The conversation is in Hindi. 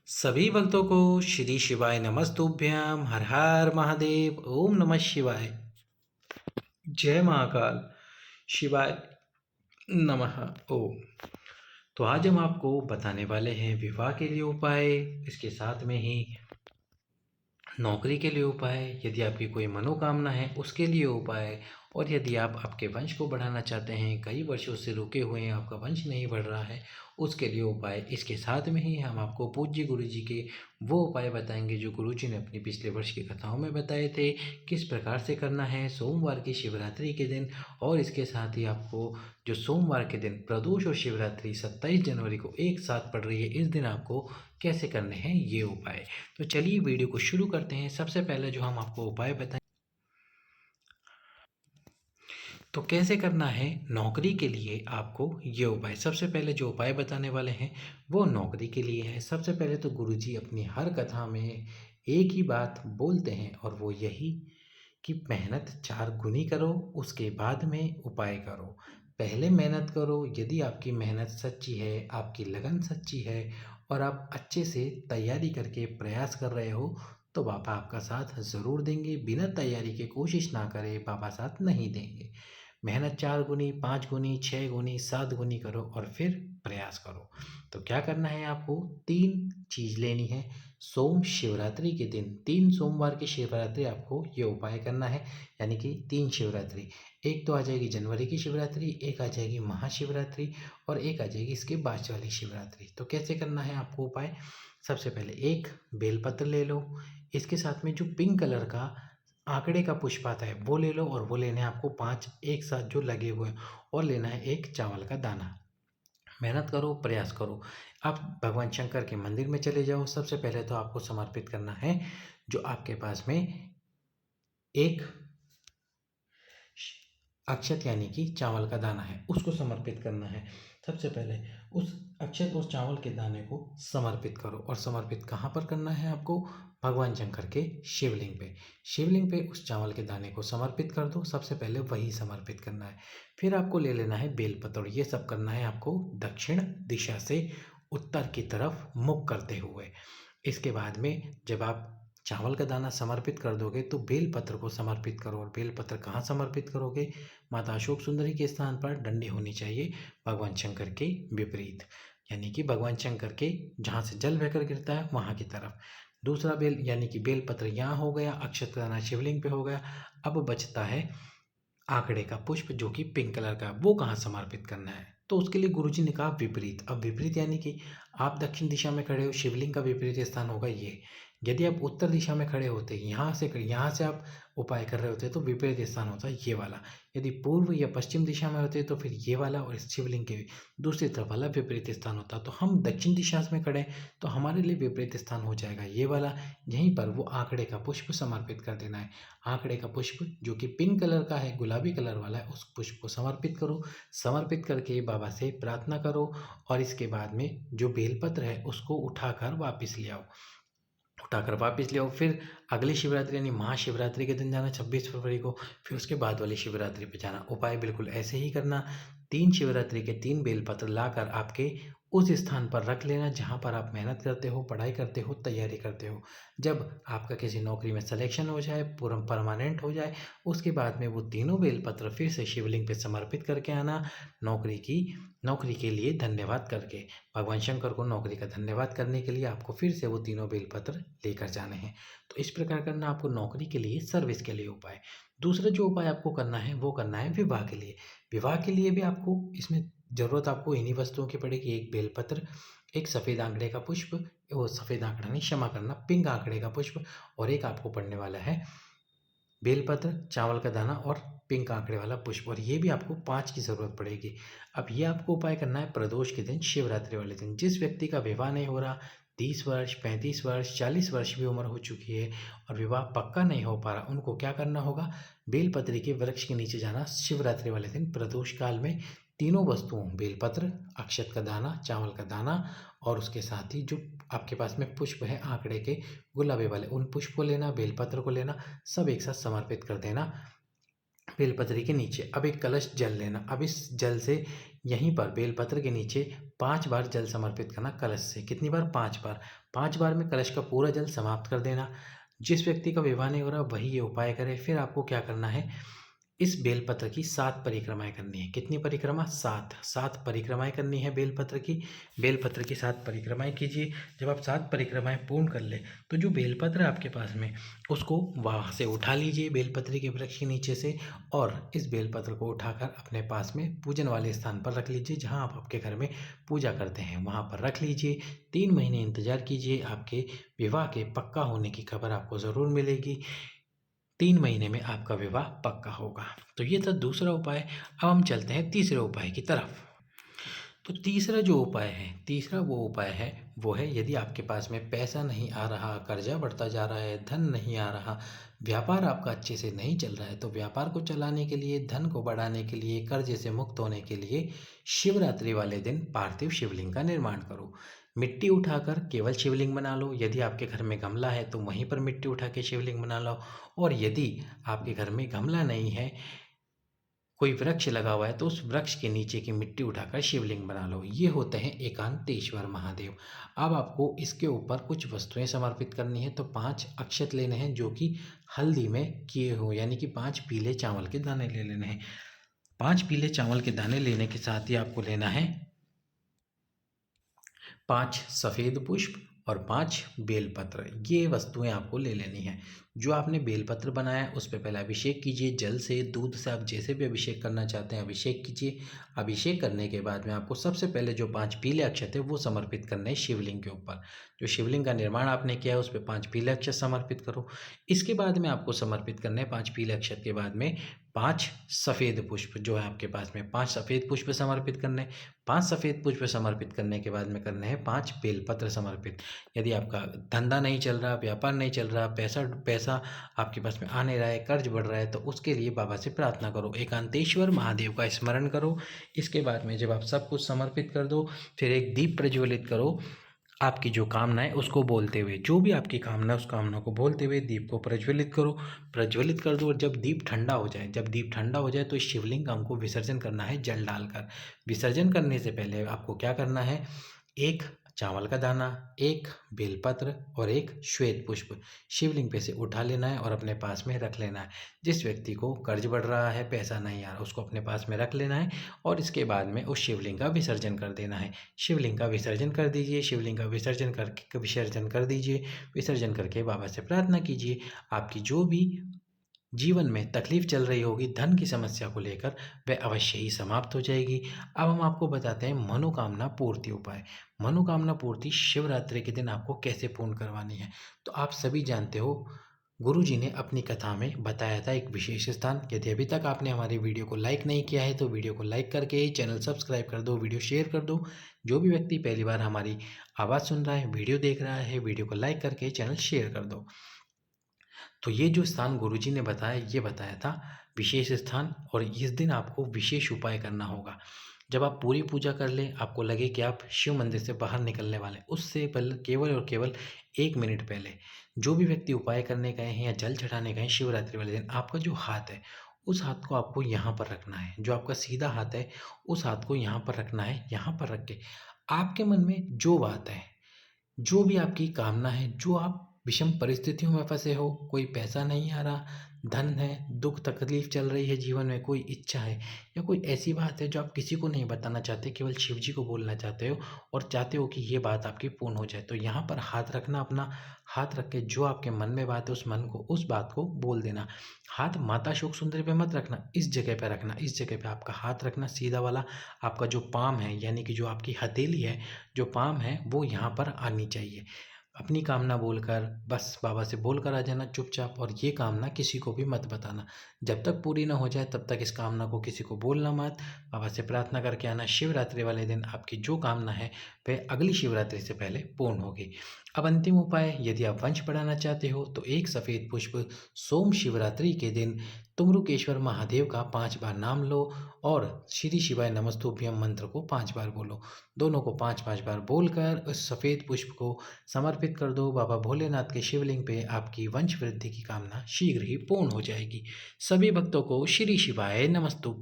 सभी भक्तों को श्री शिवाय नमस्तुभ्यम। हर हर महादेव। ओम नमः शिवाय। जय महाकाल। शिवाय नमः। ओम। तो आज हम आपको बताने वाले हैं विवाह के लिए उपाय, इसके साथ में ही नौकरी के लिए उपाय, यदि आपकी कोई मनोकामना है उसके लिए उपाय, और यदि आप आपके वंश को बढ़ाना चाहते हैं, कई वर्षों से रुके हुए हैं, आपका वंश नहीं बढ़ रहा है, उसके लिए उपाय। इसके साथ में ही हम आपको पूज्य गुरु जी के वो उपाय बताएंगे जो गुरु जी ने अपनी पिछले वर्ष की कथाओं में बताए थे, किस प्रकार से करना है सोमवार की शिवरात्रि के दिन। और इसके साथ ही आपको जो सोमवार के दिन प्रदोष और शिवरात्रि 27 जनवरी को एक साथ पड़ रही है, इस दिन आपको कैसे करने हैं ये उपाय। तो चलिए वीडियो को शुरू करते हैं। सबसे पहले जो हम आपको उपाय बताएं, तो कैसे करना है नौकरी के लिए आपको ये उपाय। सबसे पहले जो उपाय बताने वाले हैं वो नौकरी के लिए है। सबसे पहले तो गुरुजी अपनी हर कथा में एक ही बात बोलते हैं, और वो यही कि मेहनत 4 गुनी करो, उसके बाद में उपाय करो। पहले मेहनत करो, यदि आपकी मेहनत सच्ची है, आपकी लगन सच्ची है और आप अच्छे से तैयारी करके प्रयास कर रहे हो, तो बाबा आपका साथ ज़रूर देंगे। बिना तैयारी के कोशिश ना करें, बाबा साथ नहीं देंगे। मेहनत 4 गुनी, 5 गुनी, 6 गुनी, 7 गुनी करो और फिर प्रयास करो। तो क्या करना है आपको, 3 चीज़ लेनी है। सोम शिवरात्रि के दिन, 3 सोमवार की शिवरात्रि आपको ये उपाय करना है, यानी कि 3 शिवरात्रि। एक तो आ जाएगी जनवरी की शिवरात्रि, एक आ जाएगी महाशिवरात्रि, और एक आ जाएगी इसके बाद वाली शिवरात्रि। तो कैसे करना है आपको उपाय, सबसे पहले एक बेलपत्र ले लो, इसके साथ में जो पिंक कलर का आंकड़े का पुष्प आता है वो ले लो, और वो लेने हैं आपको 5 एक साथ जो लगे हुए हैं, और लेना है एक चावल का दाना। मेहनत करो, प्रयास करो। आप भगवान शंकर के मंदिर में चले जाओ। सबसे पहले तो आपको समर्पित करना है जो आपके पास में एक अक्षत यानी कि चावल का दाना है, उसको समर्पित करना है। सबसे पहले उस अक्षत और चावल के दाने को समर्पित करो, और समर्पित कहाँ पर करना है आपको, भगवान शंकर के शिवलिंग पे। शिवलिंग पे उस चावल के दाने को समर्पित कर दो, सबसे पहले वही समर्पित करना है। फिर आपको ले लेना है बेलपत्र। ये सब करना है आपको दक्षिण दिशा से उत्तर की तरफ मुख करते हुए। इसके बाद में जब आप चावल का दाना समर्पित कर दोगे तो बेलपत्र को समर्पित करो। और बेलपत्र कहाँ समर्पित करोगे, माता अशोक सुंदरी के स्थान पर डंडी होनी चाहिए भगवान शंकर के विपरीत, यानी कि भगवान शंकर के जहाँ से जल बहकर गिरता है वहाँ की तरफ। दूसरा बेल यानी कि बेलपत्र यहाँ हो गया, अक्षत का दाना शिवलिंग पे हो गया। अब बचता है आंकड़े का पुष्प जो कि पिंक कलर का, वो कहाँ समर्पित करना है, तो उसके लिए गुरुजी ने कहा विपरीत। अब विपरीत यानी कि आप दक्षिण दिशा में खड़े हो, शिवलिंग का विपरीत स्थान होगा ये। यदि आप उत्तर दिशा में खड़े होते, यहाँ से आप उपाय कर रहे होते, तो विपरीत स्थान होता है ये वाला। यदि पूर्व या पश्चिम दिशा में होते तो फिर ये वाला, और इस शिवलिंग के दूसरी तरफ वाला विपरीत स्थान होता। तो हम दक्षिण दिशा में खड़े तो हमारे लिए विपरीत स्थान हो जाएगा ये वाला। यहीं पर वो आंकड़े का पुष्प समर्पित कर देना है। आंकड़े का पुष्प जो कि पिंक कलर का है, गुलाबी कलर वाला है, उस पुष्प को समर्पित करो। समर्पित करके बाबा से प्रार्थना करो, और इसके बाद में जो बेलपत्र है उसको उठाकर वापस ले आओ। फिर अगली शिवरात्रि यानी महाशिवरात्रि के दिन जाना 26 फरवरी को, फिर उसके बाद वाली शिवरात्रि पे जाना। उपाय बिल्कुल ऐसे ही करना। 3 शिवरात्रि के 3 बेलपत्र लाकर आपके उस स्थान पर रख लेना जहाँ पर आप मेहनत करते हो, पढ़ाई करते हो, तैयारी करते हो। जब आपका किसी नौकरी में सिलेक्शन हो जाए, पूरा परमानेंट हो जाए, उसके बाद में वो तीनों बेलपत्र फिर से शिवलिंग पे समर्पित करके आना। नौकरी के लिए धन्यवाद करके, भगवान शंकर को नौकरी का धन्यवाद करने के लिए आपको फिर से वो तीनों बेलपत्र लेकर जाने हैं। तो इस प्रकार करना आपको नौकरी के लिए, सर्विस के लिए उपाय। दूसरा जो उपाय आपको करना है वो करना है विवाह के लिए। विवाह के लिए भी आपको इसमें ज़रूरत आपको इन्हीं वस्तुओं की पड़ेगी, एक बेलपत्र, एक सफ़ेद आंकड़े का पुष्प, वो सफ़ेद आंकड़ा नहीं, क्षमा करना, पिंक आंकड़े का पुष्प, और एक आपको पड़ने वाला है बेलपत्र, चावल का दाना और पिंक आंकड़े वाला पुष्प, और ये भी आपको 5 की ज़रूरत पड़ेगी। अब ये आपको उपाय करना है प्रदोष के दिन, शिवरात्रि वाले दिन। जिस व्यक्ति का विवाह नहीं हो रहा, 30 वर्ष, 35 वर्ष, 40 वर्ष भी उम्र हो चुकी है और विवाह पक्का नहीं हो पा रहा, उनको क्या करना होगा, बेलपत्री के वृक्ष के नीचे जाना शिवरात्रि वाले दिन प्रदोष काल में। तीनों वस्तुओं, बेलपत्र, अक्षत का दाना, चावल का दाना, और उसके साथ ही जो आपके पास में पुष्प है आंकड़े के गुलाबी वाले, उन पुष्प को लेना, बेलपत्र को लेना, सब एक साथ समर्पित कर देना बेलपत्री के नीचे अब एक कलश जल लेना। अब इस जल से यहीं पर बेलपत्र के नीचे 5 बार जल समर्पित करना कलश से। कितनी बार? 5 बार। 5 बार में कलश का पूरा जल समाप्त कर देना। जिस व्यक्ति का विवाह नहीं हो रहा वही ये उपाय करे। फिर आपको क्या करना है, इस बेलपत्र की 7 परिक्रमाएँ करनी है। कितनी परिक्रमा? 7। 7 परिक्रमाएँ करनी है बेलपत्र की। बेलपत्र की 7 परिक्रमाएँ कीजिए। जब आप 7 परिक्रमाएँ पूर्ण कर लें तो जो बेलपत्र है आपके पास में उसको वहाँ से उठा लीजिए बेलपत्री के वृक्ष के नीचे से, और इस बेलपत्र को उठाकर अपने पास में पूजन वाले स्थान पर रख लीजिए। जहाँ आप आपके घर में पूजा करते हैं वहाँ पर रख लीजिए। 3 महीने इंतज़ार कीजिए, आपके विवाह के पक्का होने की खबर आपको ज़रूर मिलेगी। 3 महीने में आपका विवाह पक्का होगा। तो ये था दूसरा उपाय। अब हम चलते हैं तीसरे उपाय की तरफ। तो तीसरा जो उपाय है, तीसरा वो उपाय है, वो है यदि आपके पास में पैसा नहीं आ रहा, कर्जा बढ़ता जा रहा है, धन नहीं आ रहा, व्यापार आपका अच्छे से नहीं चल रहा है, तो व्यापार को चलाने के लिए, धन को बढ़ाने के लिए, कर्जे से मुक्त होने के लिए शिवरात्रि वाले दिन पार्थिव शिवलिंग का निर्माण करो। मिट्टी उठाकर केवल शिवलिंग बना लो। यदि आपके घर में गमला है तो वहीं पर मिट्टी उठा के शिवलिंग बना लो, और यदि आपके घर में गमला नहीं है, कोई वृक्ष लगा हुआ है, तो उस वृक्ष के नीचे की मिट्टी उठाकर शिवलिंग बना लो। ये होते हैं एकांतेश्वर महादेव। अब आपको इसके ऊपर कुछ वस्तुएं समर्पित करनी है। तो 5 अक्षत लेने हैं जो कि हल्दी में किए हो, यानी कि 5 पीले चावल के दाने ले लेने हैं। 5 पीले चावल के दाने लेने के साथ ही आपको लेना है 5 सफ़ेद पुष्प और 5 बेलपत्र। ये वस्तुएं आपको ले लेनी हैं। जो आपने बेलपत्र बनाया है उस पे पहले अभिषेक कीजिए जल से, दूध से, आप जैसे भी अभिषेक करना चाहते हैं अभिषेक कीजिए। अभिषेक करने के बाद में आपको सबसे पहले जो 5 पीले अक्षत है वो समर्पित करने हैं शिवलिंग के ऊपर। जो शिवलिंग का निर्माण आपने किया है उस पे 5 पीले अक्षत समर्पित करो। इसके बाद में आपको समर्पित करने हैं 5 पीले अक्षत के बाद में 5 सफ़ेद पुष्प जो है आपके पास में, 5 सफ़ेद पुष्प समर्पित करने। 5 सफ़ेद पुष्प समर्पित करने के बाद में करने हैं 5 बेलपत्र समर्पित। यदि आपका धंधा नहीं चल रहा, व्यापार नहीं चल रहा, पैसा आपके पास में आ नहीं रहा है, कर्ज बढ़ रहा है, तो उसके लिए बाबा से प्रार्थना करो, एकांतेश्वर महादेव का स्मरण करो। इसके बाद में जब आप सब कुछ समर्पित कर दो, फिर एक दीप प्रज्वलित करो। आपकी जो कामना है उसको बोलते हुए, जो भी आपकी कामना है उस कामना को बोलते हुए दीप को प्रज्वलित करो, प्रज्वलित कर दो। और जब दीप ठंडा हो जाए, जब दीप ठंडा हो जाए तो इस शिवलिंग का हमको विसर्जन करना है जल डालकर। विसर्जन करने से पहले आपको क्या करना है, एक चावल का दाना, एक बेलपत्र और एक श्वेत पुष्प शिवलिंग पे से उठा लेना है और अपने पास में रख लेना है। जिस व्यक्ति को कर्ज बढ़ रहा है, पैसा नहीं आ रहा, उसको अपने पास में रख लेना है और इसके बाद में उस शिवलिंग का विसर्जन कर देना है। शिवलिंग का विसर्जन कर दीजिए। शिवलिंग का विसर्जन कर दीजिए। विसर्जन करके बाबा से प्रार्थना कीजिए, आपकी जो भी जीवन में तकलीफ चल रही होगी धन की समस्या को लेकर, वह अवश्य ही समाप्त हो जाएगी। अब हम आपको बताते हैं मनोकामना पूर्ति उपाय। मनोकामना पूर्ति शिवरात्रि के दिन आपको कैसे पूर्ण करवानी है। तो आप सभी जानते हो, गुरु जी ने अपनी कथा में बताया था एक विशेष स्थान। यदि अभी तक आपने हमारी वीडियो को लाइक नहीं किया है तो वीडियो को लाइक करके चैनल सब्सक्राइब कर दो, वीडियो शेयर कर दो। जो भी व्यक्ति पहली बार हमारी आवाज़ सुन रहा है, वीडियो देख रहा है, वीडियो को लाइक करके चैनल शेयर कर दो। तो ये जो स्थान गुरुजी ने बताया, ये बताया था विशेष स्थान, और इस दिन आपको विशेष उपाय करना होगा। जब आप पूरी पूजा कर लें, आपको लगे कि आप शिव मंदिर से बाहर निकलने वाले हैं, उससे पहले केवल और केवल 1 मिनट पहले जो भी व्यक्ति उपाय करने गए हैं या जल चढ़ाने गए हैं शिवरात्रि वाले दिन, आपका जो हाथ है उस हाथ को आपको यहाँ पर रखना है। जो आपका सीधा हाथ है उस हाथ को यहाँ पर रखना है। यहाँ पर रख के आपके मन में जो बात है, जो भी आपकी कामना है, जो आप विषम परिस्थितियों में फंसे हो, कोई पैसा नहीं आ रहा, धन है, दुख तकलीफ चल रही है जीवन में, कोई इच्छा है या कोई ऐसी बात है जो आप किसी को नहीं बताना चाहते, केवल शिव जी को बोलना चाहते हो और चाहते हो कि ये बात आपकी पूर्ण हो जाए, तो यहाँ पर हाथ रखना। अपना हाथ रख के जो आपके मन में बात है उस बात को बोल देना। हाथ माता शोक सुंदरी पे मत रखना, इस जगह पे रखना। इस जगह पे आपका हाथ रखना सीधा वाला। आपका जो पाम है, यानी कि जो आपकी हथेली है, जो पाम है, वो यहाँ पर आनी चाहिए। अपनी कामना बोलकर बस बाबा से बोलकर आ जाना चुपचाप, और ये कामना किसी को भी मत बताना। जब तक पूरी ना हो जाए तब तक इस कामना को किसी को बोलना मत। बाबा से प्रार्थना करके आना। शिवरात्रि वाले दिन आपकी जो कामना है वह अगली शिवरात्रि से पहले पूर्ण होगी। अब अंतिम उपाय, यदि आप वंश बढ़ाना चाहते हो तो एक सफ़ेद पुष्प सोम शिवरात्रि के दिन तुमरुकेश्वर महादेव का 5 बार नाम लो और श्री शिवाय नमस्तुभ्यम मंत्र को 5 बार बोलो। दोनों को 5-5 बार बोलकर उस सफ़ेद पुष्प को समर्पित कर दो। बाबा भोलेनाथ के शिवलिंग पे आपकी वंश वृद्धि की कामना शीघ्र ही पूर्ण हो जाएगी। सभी भक्तों को श्री शिवाय नमस्तु